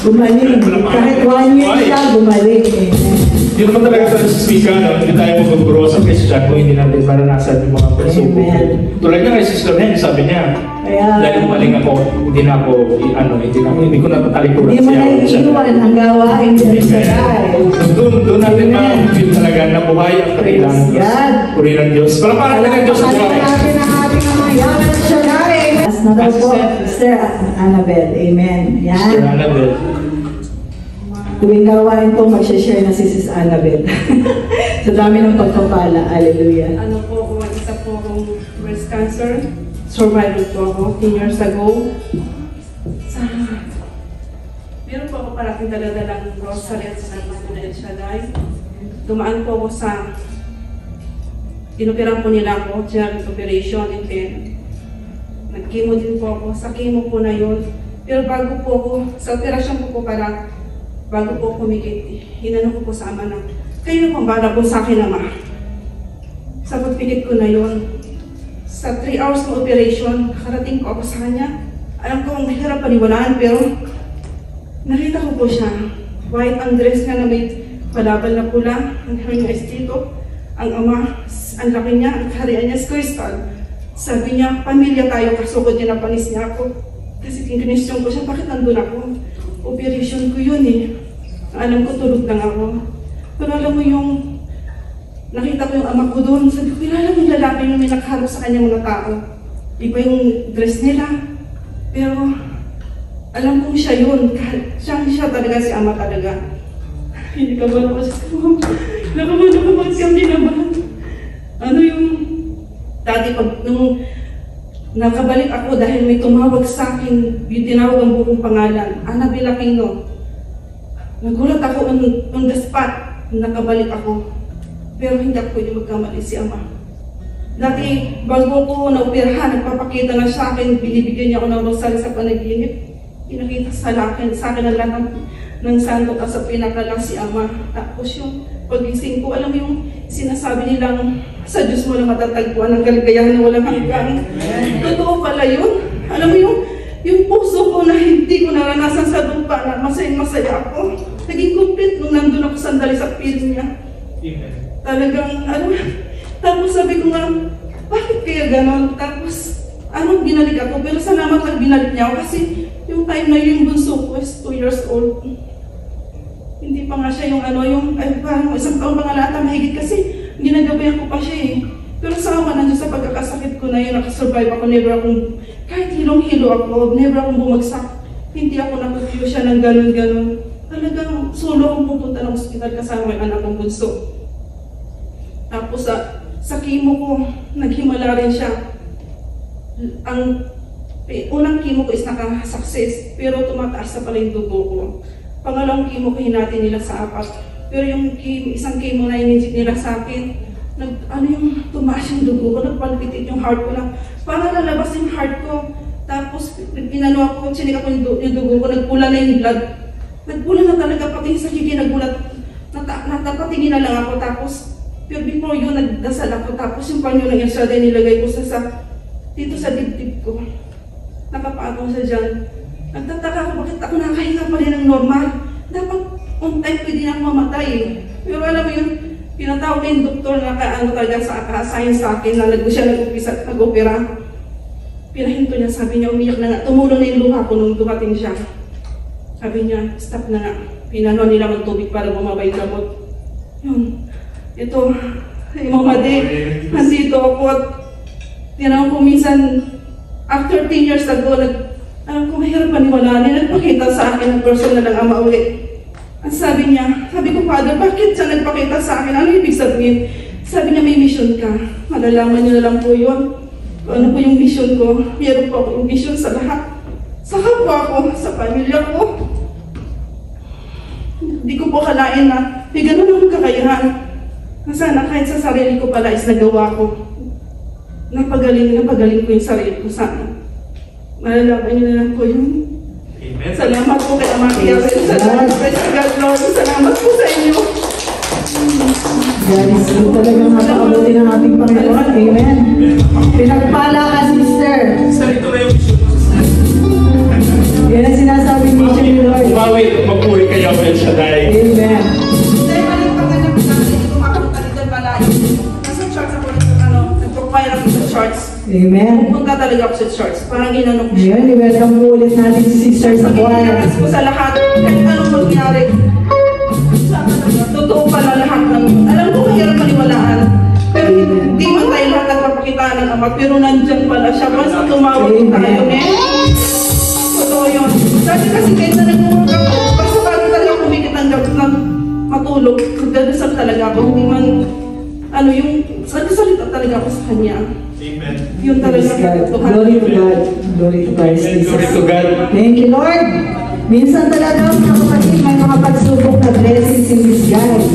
Gumaling. Kahit 1 year siya, gumaling. Amen. Hindi naman talaga sa speaker, no? Hindi tayo mag-grow sa Christian kung hindi natin maranasan yung mga pagsubok. Tulad nga kay Sister Hen, sabi niya, dahil gumaling ako, hindi ko napatalikuran siya. Hindi mo naiiwan ang gawain niya sa life. Doon natin ma-feel talaga na buhay ang kanilang puri ng Diyos. Palaparan ng Diyos ang buhay. Natin ang ating amayanan siya life. As na daw po, Sister Annabel. Amen. Yan. Sister Annabel. Tuwing gawain po, mag-share na si Sis Annabel. Sa dami ng pagpapala. Hallelujah. Ano po ako, isa po akong breast cancer. Survivor po ako 10 years ago. Meron po ako parating daladalang rosary at sa El Shaddai. Dumaan po ako sa inoperahan po nila ako, general operation, and then nag-chemo din po ako. Sa chemo po na yun. Pero bago po ako, sa operasyon po para bago po kumikit, hinanong ko po sa ama na, kayo na pong bala po sa akin, ama. Sa pagpilit ko na yun, sa 3 hours ng operation, nakarating ko ako sa kanya. Alam ko, ang mahirap paniwalaan, pero nakita ko po siya. White ang dress niya na may palabal na pula, ang hair niya estito. Ang ama, ang laki niya, ang kaharian niya is crystal. Sabi niya, pamilya tayo, kasukod niya na panis niya ako. Kasi kinquestion ko siya, bakit nandun ako? Operation ko yun eh. Alam ko, tulog lang ako. Pero alam mo yung, nakita ko yung ama ko doon, sabi ko, kilala mo yung lalaki yung may nakahalo sa kanyang mga tao. Iba yung dress nila. Pero, alam kong siya yun. Siya talaga, si ama talaga. Hindi ka ba naman siya? Nakaman siyang dinabahan. Ano yung, dati pag, nung nakabalik ako dahil may tumawag sa akin, yung tinawag ang buong pangalan, Annabel Aquino. Nagulat ako on the spot, nakabalik ako. Pero hindi ako pwede magkamali si ama. Dati, bago ko na-operahan, nagpapakita na sa akin, binibigyan niya ako ng rosary sa panaginip. Pinakita sa akin ang lahat ng santo at sa pinakalang si ama. Tapos yung pagising ko, alam mo yung sinasabi nilang sa Diyos mo na matatagpuan ng kaligayahan na walang hanggang. Totoo pala yun. Alam mo yung puso ko na hindi ko naranasan sa lupa na masaya ako. Naging complete nung nandun ako sandali sa piling niya. Talagang, tapos sabi ko nga, bakit kaya ganon? Tapos, binalik ako. Pero salamat lang binalik niya ako kasi yung time na yung bunso ko is 2 years old. Hindi pa nga siya parang isang taon pa nga lahat mahigit kasi ginagabayan ko pa siya eh. Pero sa awa nandiyan sa pagkakasakit ko na yun, nakasurvive ako, never akong, kahit hilong-hilo ako, never akong bumagsak. Hindi ako nakutiyo siya ng ganun-ganun. Talagang solo akong pupunta ng ospital kasama yung anak kong bunso. Tapos sa chemo ko, naghimala rin siya. Ang unang chemo ko is naka-success, pero tumataas na pala yung dugo ko. Pangalawang chemo ko hinati nila sa 4. Pero yung isang chemo na in-inject nila sa akin, tumaas yung dugo ko, nagpalpitit yung heart ko lang. Para lalabas yung heart ko, Tapos, inano ako, chinik ako yung dugo ko, nagpula na yung blood. Nagpula na talaga, pati sa kiki nagulat. Natapatingin na lang ako, tapos, pero before yun, nagdasal ako. Tapos yung panyo ng Elshada, nilagay ko dito sa dibdib ko. Nakapaatong sa dyan. Nagtataka ako, bakit ako nakahinga pa rin ng normal? Dapat on time pwede na ako mamatay eh. Pero alam mo yun, pinatawag na yung doktor na talaga ka-assign sa akin na siya nag-opera. Pinahinto niya, sabi niya, umiyak na nga. Tumulong na yung luha ko nung dumating siya. Sabi niya, stop na nga. Pinano nila magtubig para bumaba yung gamot. Yun. Ito, Mama Di, nandito ako at tinanong ko minsan, after 10 years ago, alam ko mahirap paniwalaan, nagpakita sa akin ng personal ng ama ulit. Ang sabi niya, sabi ko, Father, bakit siya nagpakita sa akin? Ano ibig sabihin? Sabi niya, may mission ka. Malalaman niyo na lang po yun. Ano po yung mission ko? Meron po ako yung mission sa lahat. Sa kapwa ko, sa pamilya ko. Hindi ko po kalain na may ganun akong kakayahan. Sana kahit sa sarili ko pala is nagawa ko. Napagaling ko yung sarili ko sana. Malalaman niyo na lang po yun. Amen. Salamat po kay Amakia. Salamat po kay God Lord. Salamat po sa inyo. Guys, talagang napakabuti ng ating Panginoon. Amen. Pinagpala ka, sister. Sister, ito na yung mission mo. Yan ang sinasabi ni Mission ni Lord. Umawi at magpuri kay Yahweh Shaddai. Amen. Dahil maling pagkakita ko natin, hindi ko makapunta dito pala. Nasa church ako nito, nag-profile ako sa church. Amen. Pupunta talaga ako sa church. Parang ginanong ko siya. Ngayon, i-welcome po ulit natin si Sister sa buwan. Pagkakakas ko sa lahat, kahit anong mangyari. Totoo pala lahat ng, alam ko mahirap maniwalaan. Pero hindi man tayo lahat nagpapakita ng Ama, pero nandyan pala siya. Once na tumawag tayo, totoo yun. Dati kasi kahit na nag-work ako, basta bago talaga kumikit ng matulog, nagdadasal talaga ako. Hindi man, yung salita talaga ako sa Kanya. Amen. Yun talaga ang katotohanan. Glory to God. Glory to Christ Jesus. Glory to God. Thank you, Lord. Minsan talaga, mga kapatid, may mga pagsubok na blessings in disguise.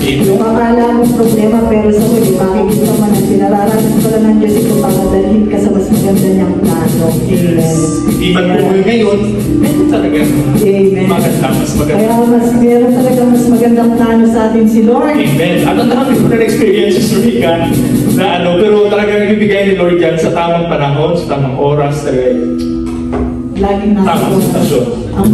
Yung akala mong problema, pero sa huli, makikita mo na pinararating pala ng Diyos ito para dalhin ka sa mas maganda niyang plano. Amen. Hindi man pumuwi ngayon, meron talaga. Amen. Maganda, mas maganda. Kaya meron talaga mas magandang plano sa atin si Lord. Amen. At ang dami ko na experiences, Rika, na pero talagang ibibigay ni Lord yan sa tamang panahon, sa tamang oras, talaga. Laging nasa Tamang sitwasyon. ang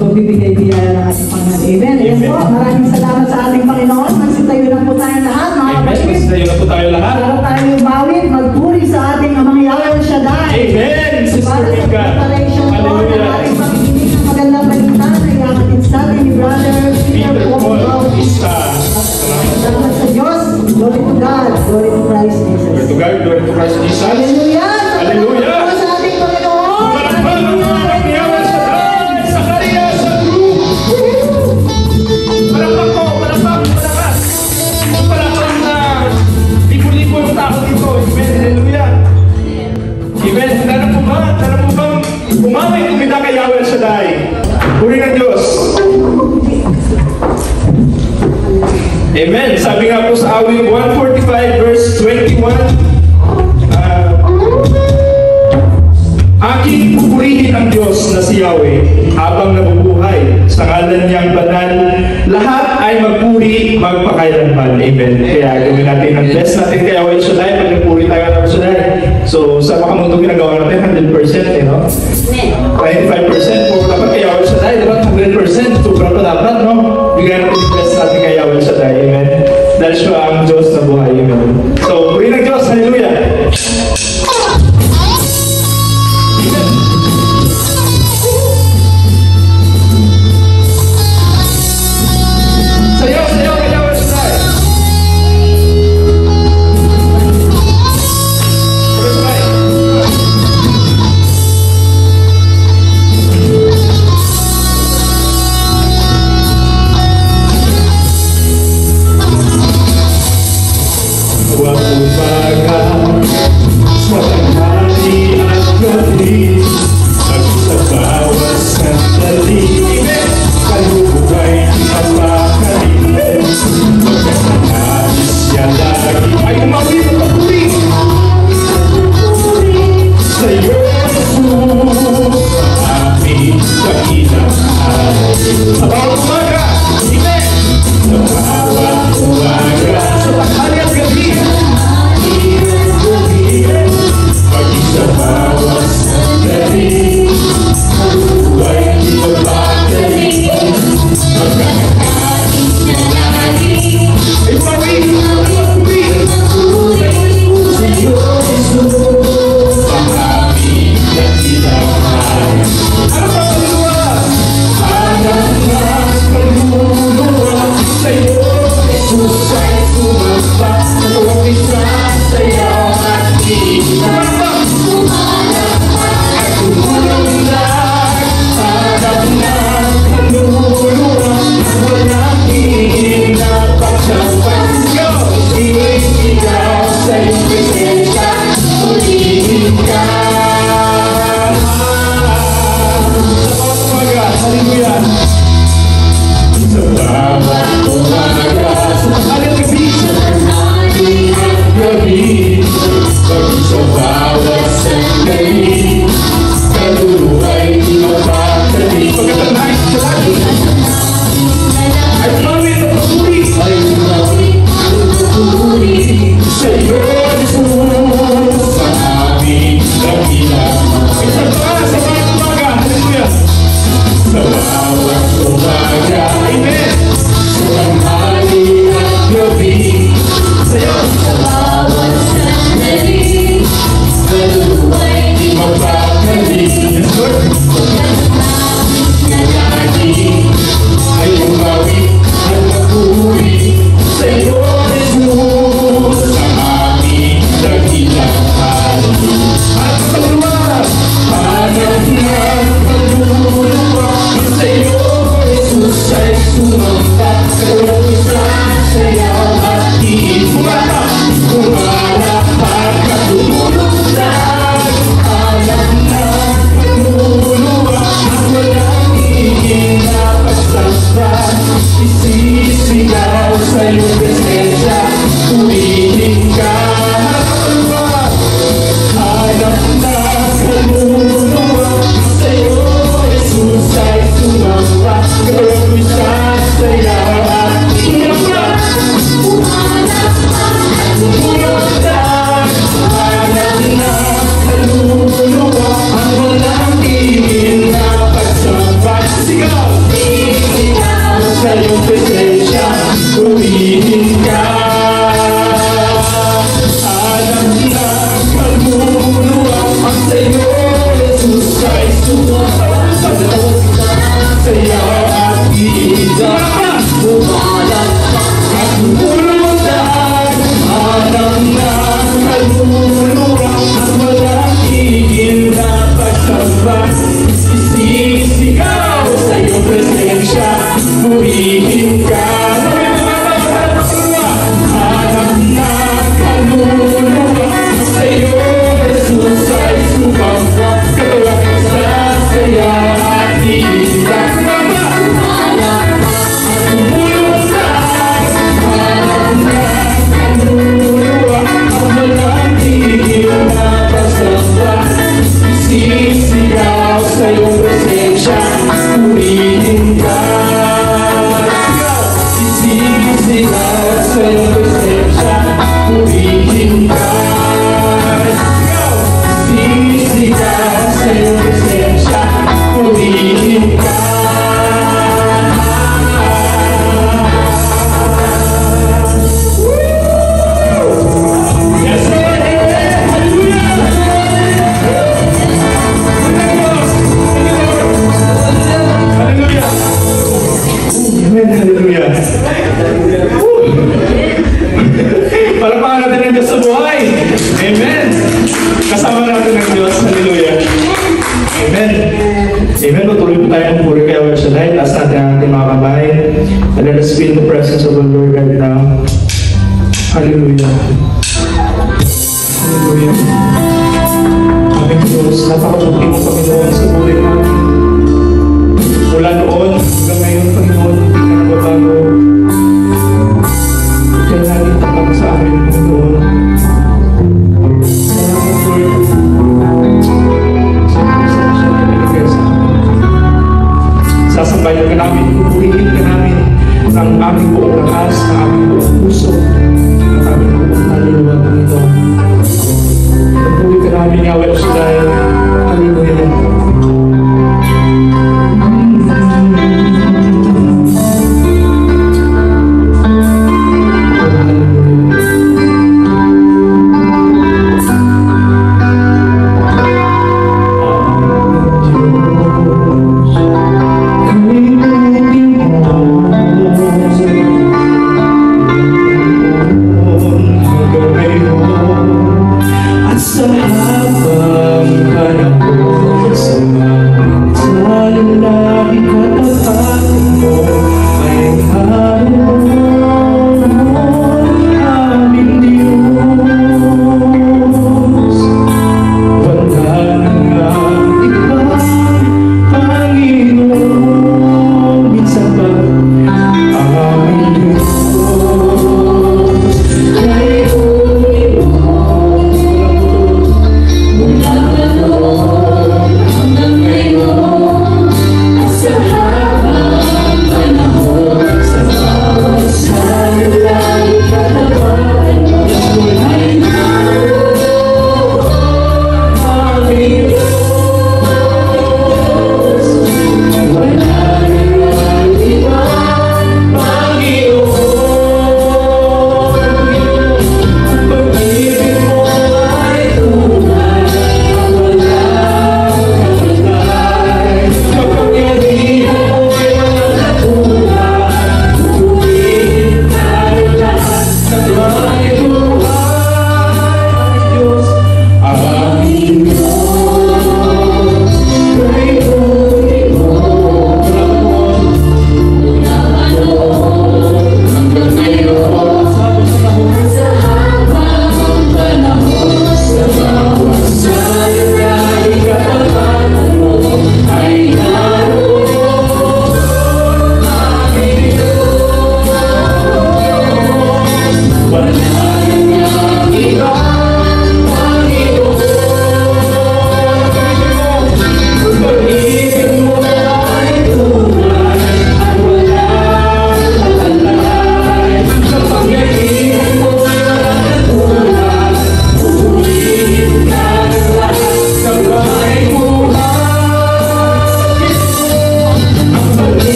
magbibigay biyaya ng ating Panginoon. Amen. Ayan po, maraming salamat sa ating Panginoon. Magsitayo lang po tayo lahat, mga Amen. kapatid. Magsitayo na po tayo lahat. Para tayo umawit, magpuri sa ating Amang Yahweh Shaddai. Amen, Sister Para sa Rika. preparation po ng Hallelujah. ating pakikinig ng magandang balita na iakatid sa atin ni Brother Peter Peter Paul Paul Bautista. Bautista. Salamat sa Diyos. Glory to God. Glory to Christ Glory Jesus. to God, glory to Christ Jesus. Hallelujah! Hallelujah. Salamat po sa ating Panginoon. Palakpak ang mga Yahweh Shaddai, Zacarias sa group. Palakpak po, palakpak, palakpak. Palakpak na libo-libo yung tao dito. Amen, hallelujah. Amen, tara po bang umamay kumita kay Yahweh Shaddai. Puri ng Diyos. Amen. Sabi nga po sa awit 145 verse 21, aking pupurihin ang Diyos na si Yahweh habang nabubuhay. Sa ngalan niyang banal, lahat ay magpuri magpakailanman. Amen. Kaya gawin natin ang best natin kay Yahweh Shaddai pag nagpuri tayo ng Shaddai. So sa makamundo ginagawa natin 100%, 95% po dapat kay Yahweh Shaddai, dapat 100%. Sobrang pa dapat, no? Bigyan natin yung best natin kay Yahweh Shaddai. Amen. Dahil siya ang Diyos na buhay. Amen. So, puri ng Diyos. Hallelujah. Sayaw, sayaw kay Yahweh Shaddai. Puri sabay.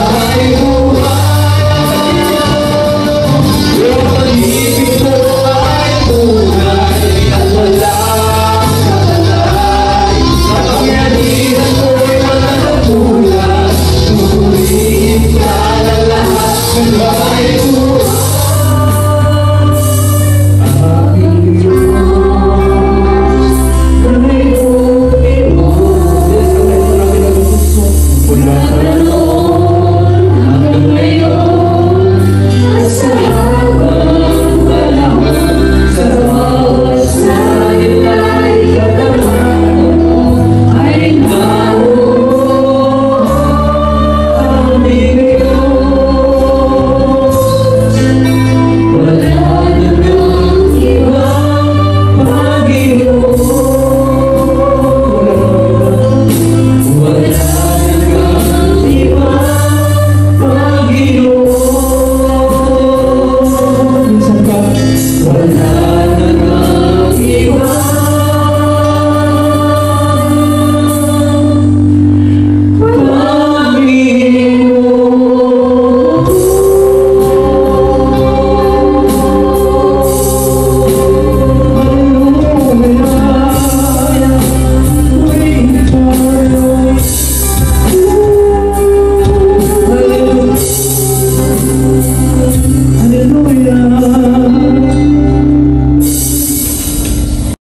tayo